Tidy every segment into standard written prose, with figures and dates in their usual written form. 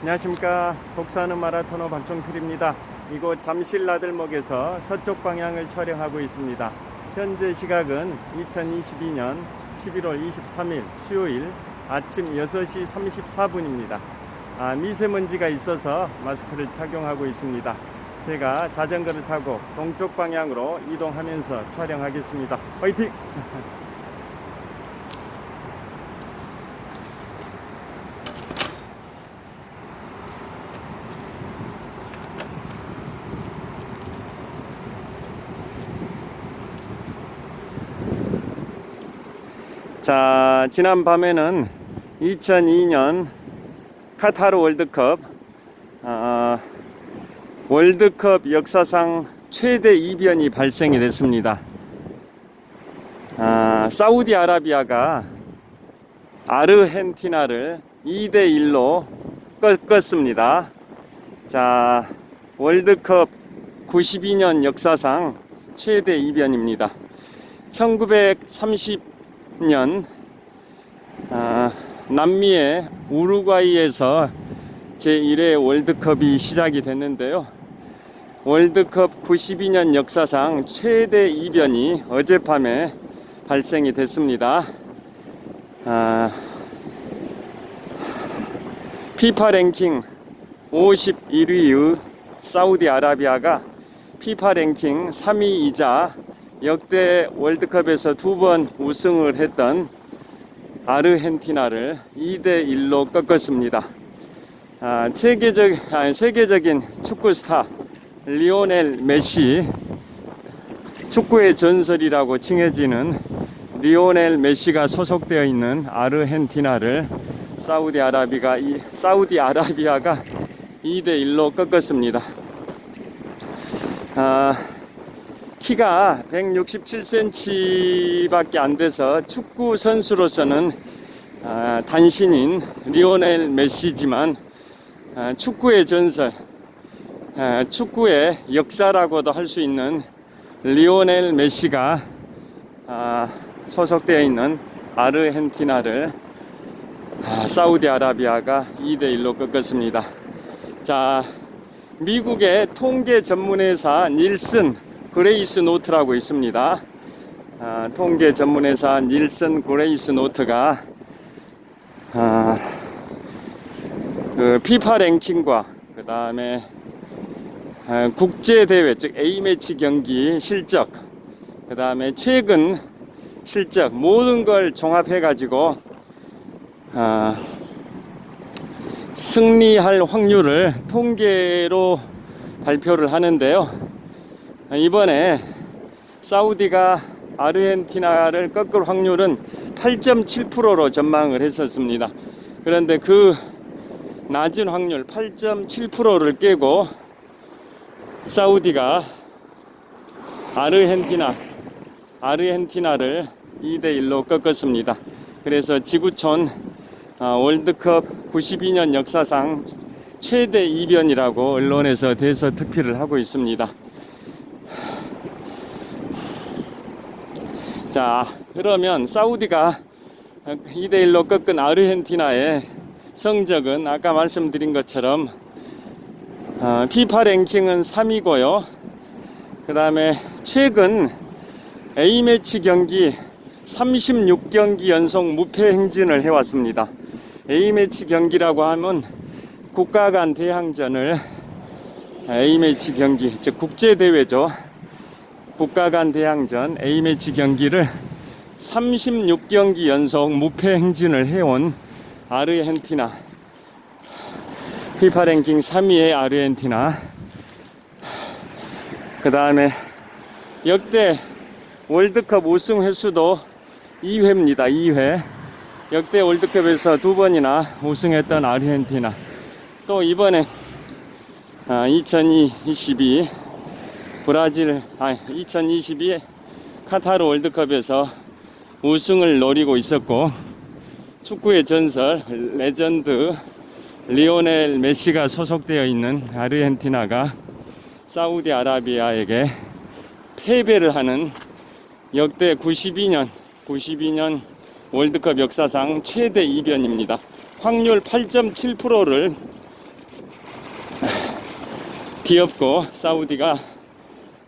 안녕하십니까. 독서하는 마라토너 박종필입니다. 이곳 잠실 나들목에서 서쪽 방향을 촬영하고 있습니다. 현재 시각은 2022년 11월 23일 수요일 아침 6시 34분입니다. 미세먼지가 있어서 마스크를 착용하고 있습니다. 제가 자전거를 타고 동쪽 방향으로 이동하면서 촬영하겠습니다. 화이팅! 자, 지난 밤에는 2002년 카타르 월드컵 월드컵 역사상 최대 이변이 발생이 됐습니다. 사우디아라비아가 아르헨티나를 2대1로 꺾었습니다. 자, 월드컵 92년 역사상 최대 이변입니다. 1930년 남미의 우루과이에서 제1회 월드컵이 시작이 됐는데요. 월드컵 92년 역사상 최대 이변이 어젯밤에 발생이 됐습니다. 피파 랭킹 51위의 사우디아라비아가 피파 랭킹 3위이자 역대 월드컵에서 2번 우승을 했던 아르헨티나를 2대1로 꺾었습니다. 세계적인 축구 스타 리오넬 메시, 축구의 전설이라고 칭해지는 리오넬 메시가 소속되어 있는 아르헨티나를 사우디아라비아가 2대1로 꺾었습니다. 키가 167cm 밖에 안 돼서 축구 선수로서는 단신인 리오넬 메시지만 축구의 전설, 축구의 역사라고도 할 수 있는 리오넬 메시가 소속되어 있는 아르헨티나를 사우디아라비아가 2대1로 꺾었습니다. 자, 미국의 통계 전문회사 닐슨 그레이스 노트라고 있습니다. 통계 전문회사 닐슨 그레이스 노트가 그 피파 랭킹과 그 다음에 국제대회 즉 A매치 경기 실적, 그 다음에 최근 실적 모든 걸 종합해 가지고 승리할 확률을 통계로 발표를 하는데요. 이번에 사우디가 아르헨티나를 꺾을 확률은 8.7%로 전망을 했었습니다. 그런데 그 낮은 확률 8.7%를 깨고 사우디가 아르헨티나를 2대1로 꺾었습니다. 그래서 지구촌 월드컵 92년 역사상 최대 이변이라고 언론에서 대서특필을 하고 있습니다. 자, 그러면 사우디가 2대1로 꺾은 아르헨티나의 성적은 아까 말씀드린 것처럼 피파 랭킹은 3위고요. 그 다음에 최근 A매치 경기 36경기 연속 무패 행진을 해왔습니다. A매치 경기라고 하면 국가 간 대항전을 A매치 경기, 즉 국제대회죠. 국가 간 대항전 A매치 경기를 36경기 연속 무패 행진을 해온 아르헨티나, 피파 랭킹 3위의 아르헨티나, 그 다음에 역대 월드컵 우승 횟수도 2회입니다. 2회. 역대 월드컵에서 2번이나 우승했던 아르헨티나, 또 이번에 2022 카타르 월드컵에서 우승을 노리고 있었고, 축구의 전설 레전드 리오넬 메시가 소속되어 있는 아르헨티나가 사우디아라비아에게 패배를 하는 역대 92년 월드컵 역사상 최대 이변입니다. 확률 8.7%를 뒤엎고 사우디가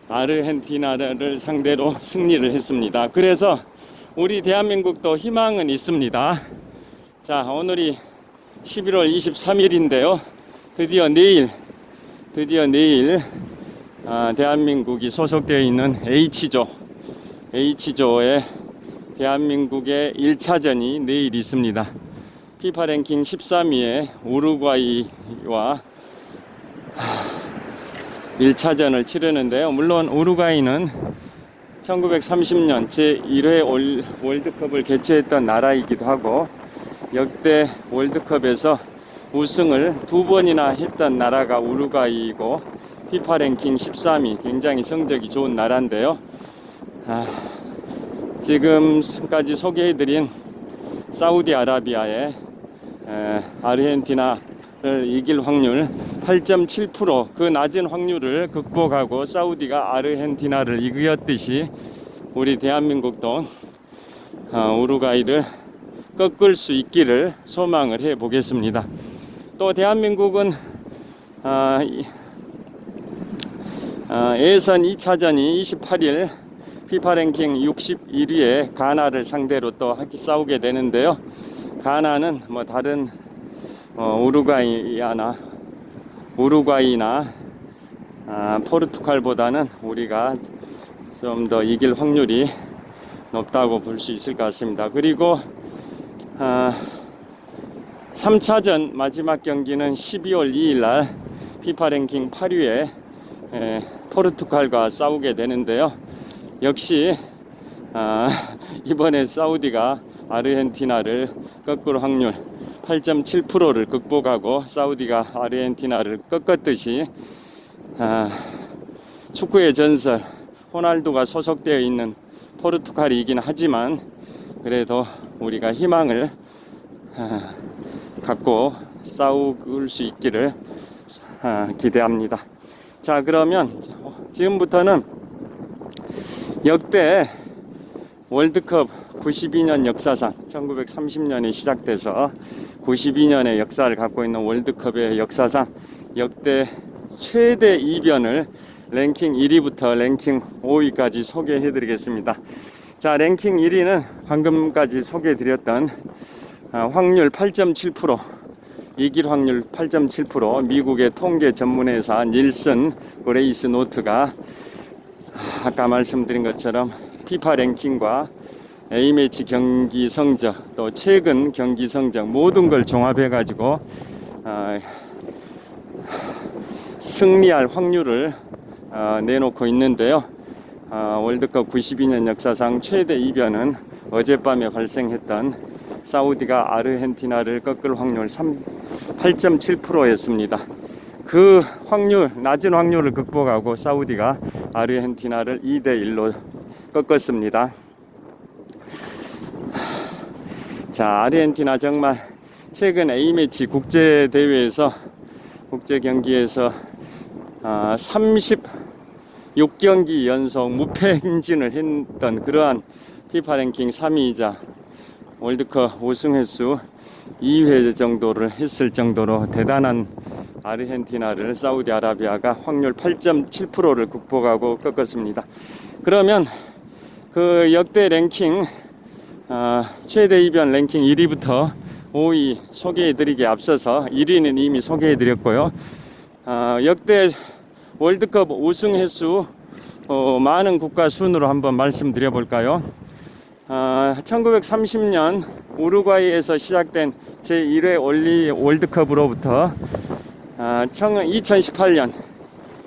아르헨티나를 상대로 승리를 했습니다. 그래서 우리 대한민국도 희망은 있습니다. 자, 오늘이 11월 23일인데요. 드디어 내일 대한민국이 소속되어 있는 H조의 대한민국의 1차전이 내일 있습니다. 피파 랭킹 13위의 우루과이와 1차전을 치르는데요. 물론 우루과이는 1930년 제1회 월드컵을 개최했던 나라이기도 하고 역대 월드컵에서 우승을 2번이나 했던 나라가 우루과이이고 피파 랭킹 13위, 굉장히 성적이 좋은 나라인데요. 지금까지 소개해드린 사우디아라비아의 아르헨티나를 이길 확률 8.7%, 그 낮은 확률을 극복하고 사우디가 아르헨티나를 이겼듯이 우리 대한민국도 우루과이를 꺾을 수 있기를 소망을 해 보겠습니다. 또 대한민국은 예선 2차전이 28일 피파 랭킹 61위의 가나를 상대로 또 싸우게 되는데요. 가나는 뭐 다른 우루과이나 포르투갈보다는 우리가 좀 더 이길 확률이 높다고 볼 수 있을 것 같습니다. 그리고 3차전 마지막 경기는 12월 2일 날 피파 랭킹 8위의 포르투갈과 싸우게 되는데요. 역시 이번에 사우디가 아르헨티나를 꺾을 확률 8.7%를 극복하고 사우디가 아르헨티나를 꺾었듯이 축구의 전설 호날두가 소속되어 있는 포르투갈이긴 하지만 그래도 우리가 희망을 갖고 싸울 수 있기를 기대합니다. 자, 그러면 지금부터는 역대 월드컵 92년 역사상 1930년에 시작돼서 92년의 역사를 갖고 있는 월드컵의 역사상 역대 최대 이변을 랭킹 1위부터 랭킹 5위까지 소개해 드리겠습니다. 자, 랭킹 1위는 방금까지 소개해 드렸던 확률 8.7%, 이길 확률 8.7%, 미국의 통계 전문회사 닐슨 그레이스 노트가 아까 말씀드린 것처럼 피파 랭킹과 A매치 경기 성적, 또 최근 경기 성적 모든 걸 종합해 가지고 승리할 확률을 내놓고 있는데요. 월드컵 92년 역사상 최대 이변은 어젯밤에 발생했던 사우디가 아르헨티나를 꺾을 확률 8.7%였습니다. 그 확률, 낮은 확률을 극복하고 사우디가 아르헨티나를 2대1로 꺾었습니다. 자, 아르헨티나 정말 최근 A매치 국제 경기에서 36경기 연속 무패 행진을 했던 그러한 피파 랭킹 3위이자 월드컵 우승 횟수 2회 정도를 했을 정도로 대단한 아르헨티나를 사우디아라비아가 확률 8.7%를 극복하고 꺾었습니다. 그러면 그 역대 랭킹 최대 이변 랭킹 1위부터 5위 소개해드리기에 앞서서 1위는 이미 소개해드렸고요. 역대 월드컵 우승 횟수 많은 국가 순으로 한번 말씀드려 볼까요? 1930년 우루과이에서 시작된 제1회 월드컵으로부터 2018년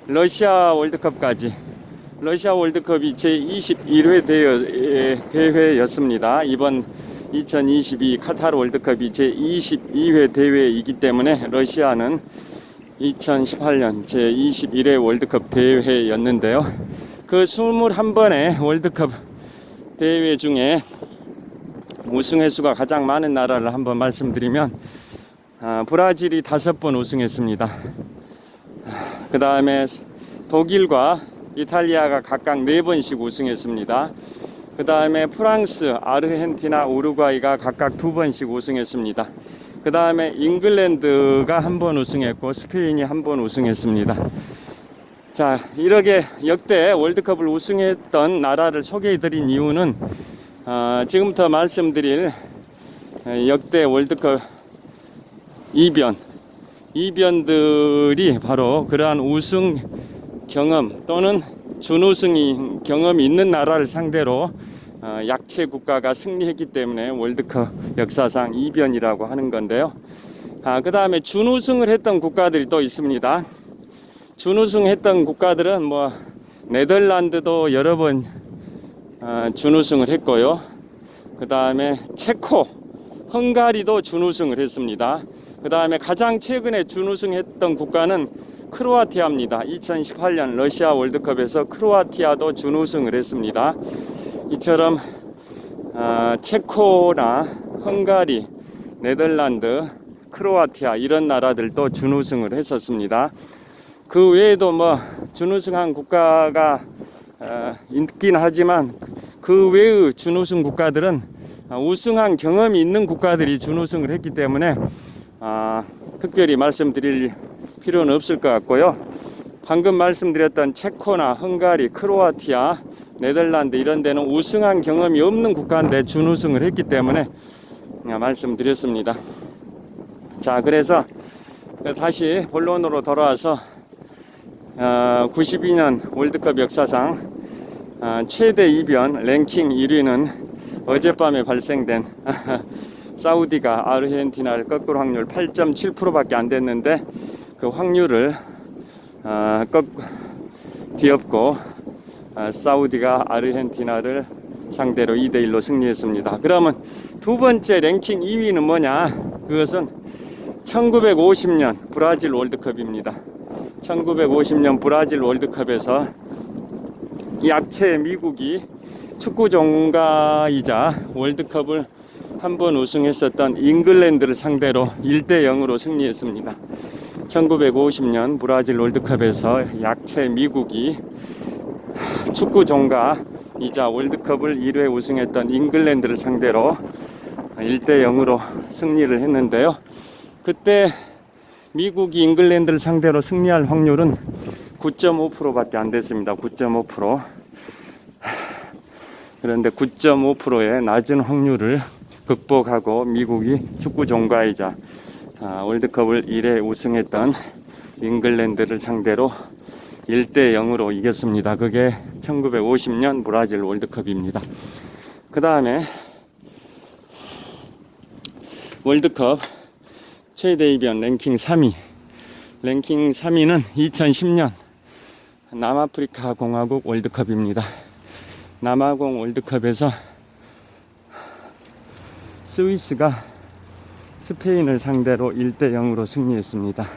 러시아 월드컵까지, 러시아 월드컵이 제21회 대회였습니다. 이번 2022 카타르 월드컵이 제22회 대회이기 때문에 러시아는 2018년 제21회 월드컵 대회였는데요. 그 21번의 월드컵 대회 중에 우승 횟수가 가장 많은 나라를 한번 말씀드리면 브라질이 5번 우승했습니다. 그 다음에 독일과 이탈리아가 각각 4번씩 우승했습니다. 그 다음에 프랑스, 아르헨티나, 우루과이가 각각 2번씩 우승했습니다. 그 다음에 잉글랜드가 1번 우승했고 스페인이 1번 우승했습니다. 자, 이렇게 역대 월드컵을 우승했던 나라를 소개해드린 이유는 지금부터 말씀드릴 역대 월드컵 이변들이 바로 그러한 우승 경험 또는 준우승 경험이 있는 나라를 상대로 약체 국가가 승리했기 때문에 월드컵 역사상 이변이라고 하는 건데요. 그 다음에 준우승을 했던 국가들이 또 있습니다. 준우승 했던 국가들은 뭐 네덜란드도 여러 번 준우승을 했고요. 그 다음에 체코, 헝가리도 준우승을 했습니다. 그 다음에 가장 최근에 준우승했던 국가는 크로아티아입니다. 2018년 러시아 월드컵에서 크로아티아도 준우승을 했습니다. 이처럼 체코나 헝가리, 네덜란드, 크로아티아 이런 나라들도 준우승을 했었습니다. 그 외에도 뭐 준우승한 국가가 있긴 하지만 그 외의 준우승 국가들은 우승한 경험이 있는 국가들이 준우승을 했기 때문에 특별히 말씀드릴 필요는 없을 것 같고요. 방금 말씀드렸던 체코나 헝가리, 크로아티아, 네덜란드 이런 데는 우승한 경험이 없는 국가인데 준우승을 했기 때문에 말씀드렸습니다. 자, 그래서 다시 본론으로 돌아와서 92년 월드컵 역사상 최대 이변 랭킹 1위는 어젯밤에 발생된 사우디가 아르헨티나를 꺾을 확률 8.7%밖에 안 됐는데 그 확률을 뒤엎고 사우디가 아르헨티나를 상대로 2대1로 승리했습니다. 그러면 두 번째 랭킹 2위는 뭐냐? 그것은 1950년 브라질 월드컵입니다. 1950년 브라질 월드컵에서 약체 미국이 축구 종가이자 월드컵을 한 번 우승했었던 잉글랜드를 상대로 1대0으로 승리했습니다. 1950년 브라질 월드컵에서 약체 미국이 축구 종가이자 월드컵을 1회 우승했던 잉글랜드를 상대로 1대0으로 승리를 했는데요. 그때 미국이 잉글랜드를 상대로 승리할 확률은 9.5%밖에 안 됐습니다. 9.5%. 그런데 9.5%의 낮은 확률을 극복하고 미국이 축구 종가이자 월드컵을 1회 우승했던 잉글랜드를 상대로 1대0으로 이겼습니다. 그게 1950년 브라질 월드컵입니다. 그 다음에 월드컵 최대 이변 랭킹 3위. 랭킹 3위는 2010년 남아프리카 공화국 월드컵입니다. 남아공 월드컵에서 스위스가 스페인을 상대로 1대0으로 승리했습니다.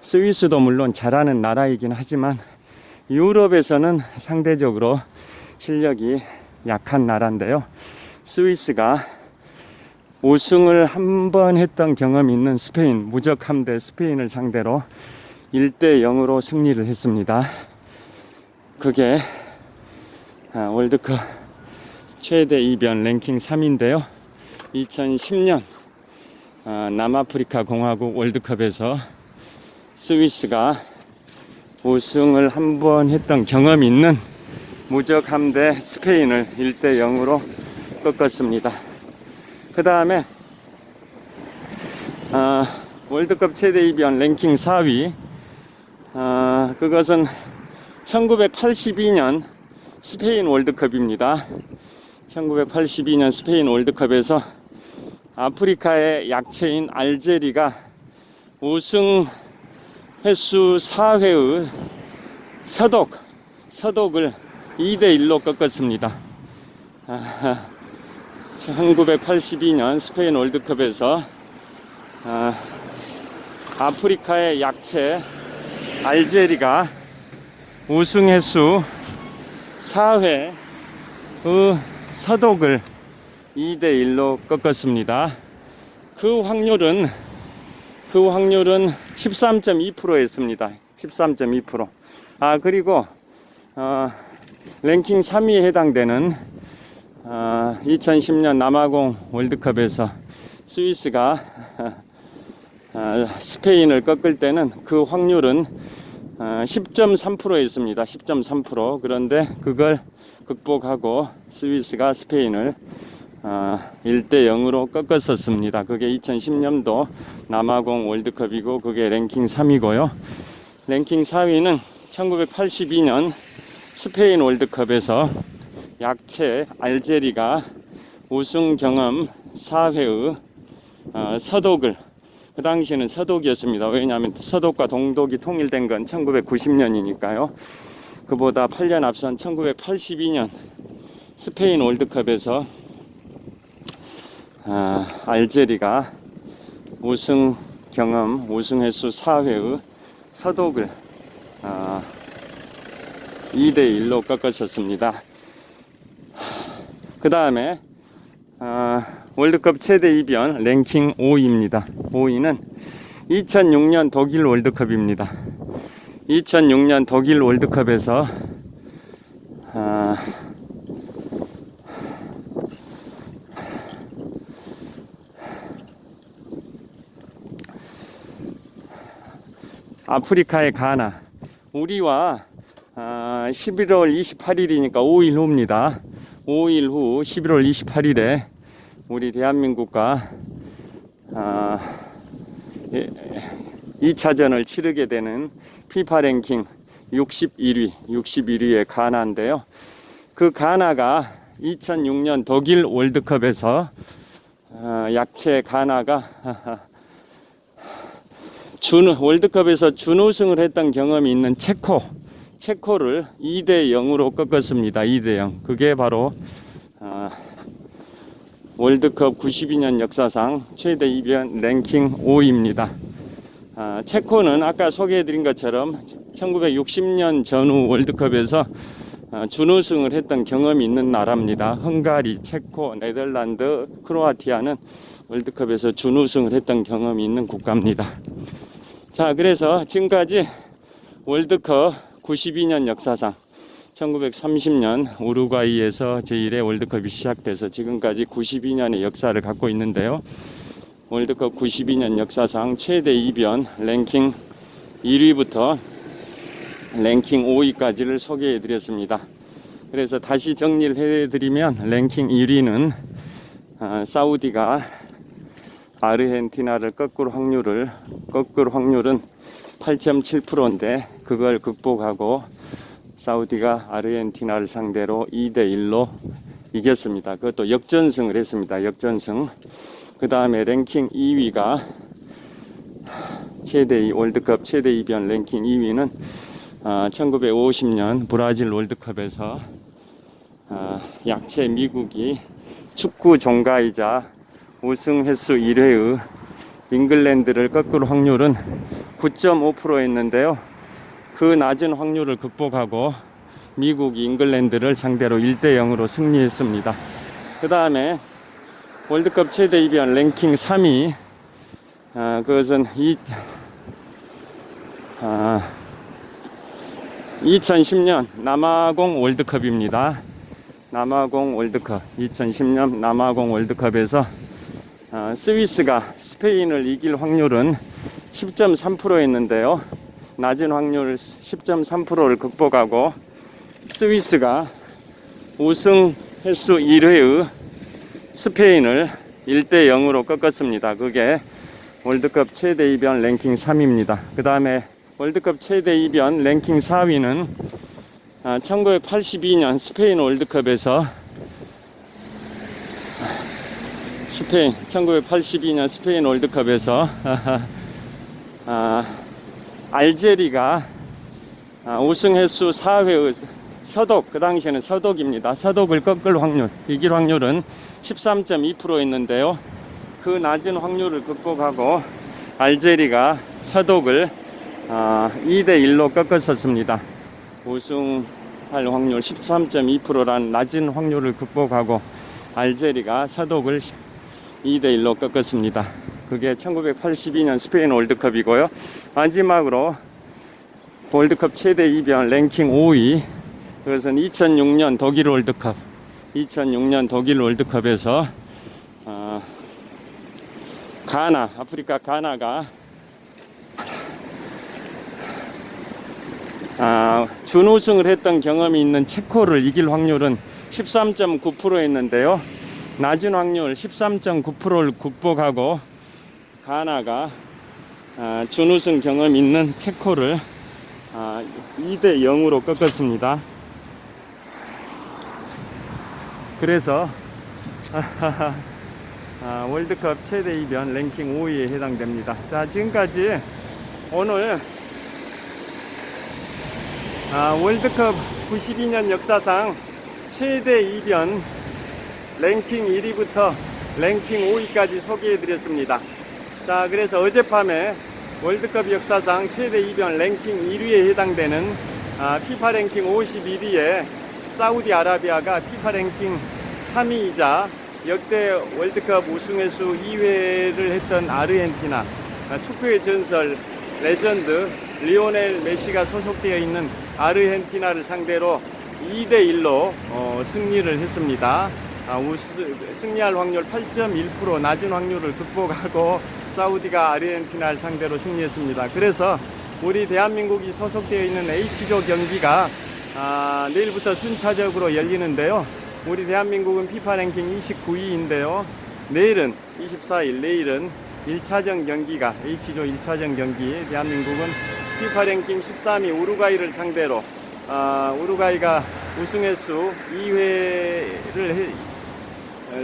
스위스도 물론 잘하는 나라이긴 하지만 유럽에서는 상대적으로 실력이 약한 나라인데요. 스위스가 우승을 한 번 했던 경험이 있는 스페인, 무적함대 스페인을 상대로 1대0으로 승리를 했습니다. 그게 월드컵 최대 이변 랭킹 3위인데요. 2010년 남아프리카 공화국 월드컵에서 스위스가 우승을 한 번 했던 경험이 있는 무적함대 스페인을 1대0으로 꺾었습니다. 그 다음에 월드컵 최대 이변 랭킹 4위. 그것은 1982년 스페인 월드컵입니다. 1982년 스페인 월드컵에서 아프리카의 약체인 알제리가 우승 횟수 4회의 서독을 2대1로 꺾었습니다. 1982년 스페인 월드컵에서 아프리카의 약체 알제리가 우승 횟수 4회의 서독을 2대1로 꺾었습니다. 그 확률은 13.2%였습니다. 13.2%. 그리고 랭킹 3위에 해당되는 2010년 남아공 월드컵에서 스위스가 스페인을 꺾을 때는 그 확률은 10.3%였습니다. 10.3%. 그런데 그걸 극복하고 스위스가 스페인을 1대 0으로 꺾었었습니다. 그게 2010년도 남아공 월드컵이고 그게 랭킹 3위고요. 랭킹 4위는 1982년 스페인 월드컵에서 약체 알제리가 우승 경험 4회의 서독을, 그 당시에는 서독이었습니다. 왜냐하면 서독과 동독이 통일된 건 1990년이니까요. 그보다 8년 앞선 1982년 스페인 월드컵에서 알제리가 우승 경험 우승 횟수 4회의 서독을 2대 1로 꺾었었습니다. 그 다음에 월드컵 최대 이변 랭킹 5위입니다. 5위는 2006년 독일 월드컵입니다. 2006년 독일 월드컵에서 아프리카의 가나, 우리와 11월 28일이니까 5일 후입니다. 5일 후 11월 28일에 우리 대한민국과 2차전을 치르게 되는 피파 랭킹 61위의 가나인데요. 그 가나가 2006년 독일 월드컵에서 약체 가나가 월드컵에서 준우승을 했던 경험이 있는 체코를 2대 0으로 꺾었습니다. 2대 0. 그게 바로 월드컵 92년 역사상 최대 이변 랭킹 5위입니다. 체코는 아까 소개해드린 것처럼 1960년 전후 월드컵에서 준우승을 했던 경험이 있는 나라입니다. 헝가리, 체코, 네덜란드, 크로아티아는 월드컵에서 준우승을 했던 경험이 있는 국가입니다. 자, 그래서 지금까지 월드컵 92년 역사상 1930년 우루과이에서 제1회 월드컵이 시작돼서 지금까지 92년의 역사를 갖고 있는데요. 월드컵 92년 역사상 최대 이변 랭킹 1위부터 랭킹 5위까지를 소개해 드렸습니다. 그래서 다시 정리를 해 드리면 랭킹 1위는 사우디가 아르헨티나를 꺾을 확률은 8.7%인데 그걸 극복하고 사우디가 아르헨티나를 상대로 2대 1로 이겼습니다. 그것도 역전승을 했습니다. 역전승. 그 다음에 랭킹 2위가 월드컵 최대 이변 랭킹 2위는 1950년 브라질 월드컵에서 약체 미국이 축구 종가이자 우승 횟수 1회의 잉글랜드를 꺾을 확률은 9.5%였는데요. 그 낮은 확률을 극복하고 미국이 잉글랜드를 상대로 1대 0으로 승리했습니다. 그 다음에 월드컵 최대 이변 랭킹 3위, 그것은 2010년 남아공 월드컵입니다. 남아공 월드컵, 2010년 남아공 월드컵에서 스위스가 스페인을 이길 확률은 10.3%였는데요. 낮은 확률 10.3%를 극복하고 스위스가 우승 횟수 1회의 스페인을 1대 0으로 꺾었습니다. 그게 월드컵 최대 이변 랭킹 3위입니다. 그 다음에 월드컵 최대 이변 랭킹 4위는 1982년 스페인 월드컵에서 1982년 스페인 월드컵에서 알제리가 우승 횟수 4회의 서독, 그 당시에는 서독입니다. 서독을 꺾을 확률, 이길 확률은 13.2%였는데요. 그 낮은 확률을 극복하고 알제리가 서독을 2대 1로 꺾었었습니다. 우승할 확률 13.2%라는 낮은 확률을 극복하고 알제리가 서독을 2대 1로 꺾었습니다. 그게 1982년 스페인 월드컵이고요. 마지막으로 월드컵 최대 이변 랭킹 5위, 그것은 2006년 독일 월드컵. 2006년 독일 월드컵에서 아프리카 가나가 준우승을 했던 경험이 있는 체코를 이길 확률은 13.9%였는데요. 낮은 확률 13.9%를 극복하고 가나가 준우승 경험 있는 체코를 2대 0으로 꺾었습니다. 그래서 월드컵 최대 이변 랭킹 5위에 해당됩니다. 자, 지금까지 오늘 월드컵 92년 역사상 최대 이변 랭킹 1위부터 랭킹 5위까지 소개해 드렸습니다. 자, 그래서 어젯밤에 월드컵 역사상 최대 이변 랭킹 1위에 해당되는 피파 랭킹 51위에 사우디아라비아가 피파 랭킹 3위이자 역대 월드컵 우승 횟수 2회를 했던 아르헨티나, 축구의 전설 레전드 리오넬 메시가 소속되어 있는 아르헨티나를 상대로 2대 1로 승리를 했습니다. 승리할 확률 8.1%, 낮은 확률을 극복하고 사우디가 아르헨티나를 상대로 승리했습니다. 그래서 우리 대한민국이 소속되어 있는 H조 경기가 내일부터 순차적으로 열리는데요. 우리 대한민국은 피파 랭킹 29위인데요. 내일은 24일, 내일은 1차전 경기가 H조 1차전 경기, 대한민국은 피파 랭킹 13위 우루과이를 상대로 우루과이가 우승 횟수 2회를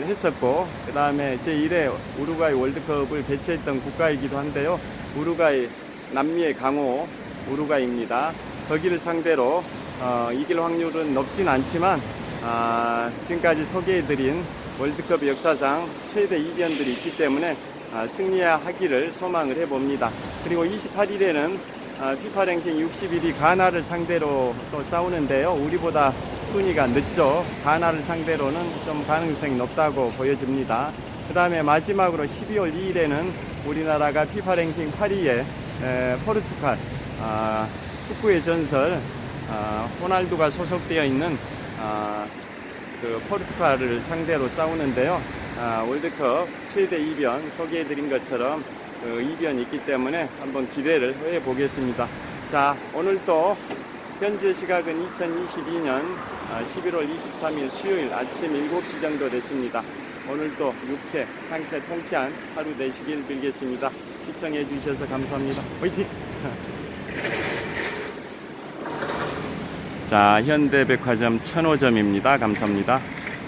했었고, 그 다음에 제1회 우루과이 월드컵을 개최했던 국가이기도 한데요. 우루과이, 남미의 강호 우루과이입니다. 거기를 상대로 이길 확률은 높진 않지만 지금까지 소개해드린 월드컵 역사상 최대 이변들이 있기 때문에 승리하기를 소망을 해봅니다. 그리고 28일에는 피파 랭킹 61위 가나를 상대로 또 싸우는데요. 우리보다 순위가 늦죠. 가나를 상대로는 좀 가능성이 높다고 보여집니다. 그 다음에 마지막으로 12월 2일에는 우리나라가 피파 랭킹 8위에 포르투갈, 축구의 전설 호날두가 소속되어 있는 그 포르투갈을 상대로 싸우는데요. 월드컵 최대 이변 소개해드린 것처럼 이변이 있기 때문에 한번 기대를 해보겠습니다. 자, 오늘 또 현재 시각은 2022년 11월 23일 수요일 아침 7시 정도 됐습니다. 오늘도 유쾌, 상쾌, 통쾌한 하루 되시길 빌겠습니다. 시청해 주셔서 감사합니다. 화이팅! 자, 현대백화점 천호점입니다. 감사합니다.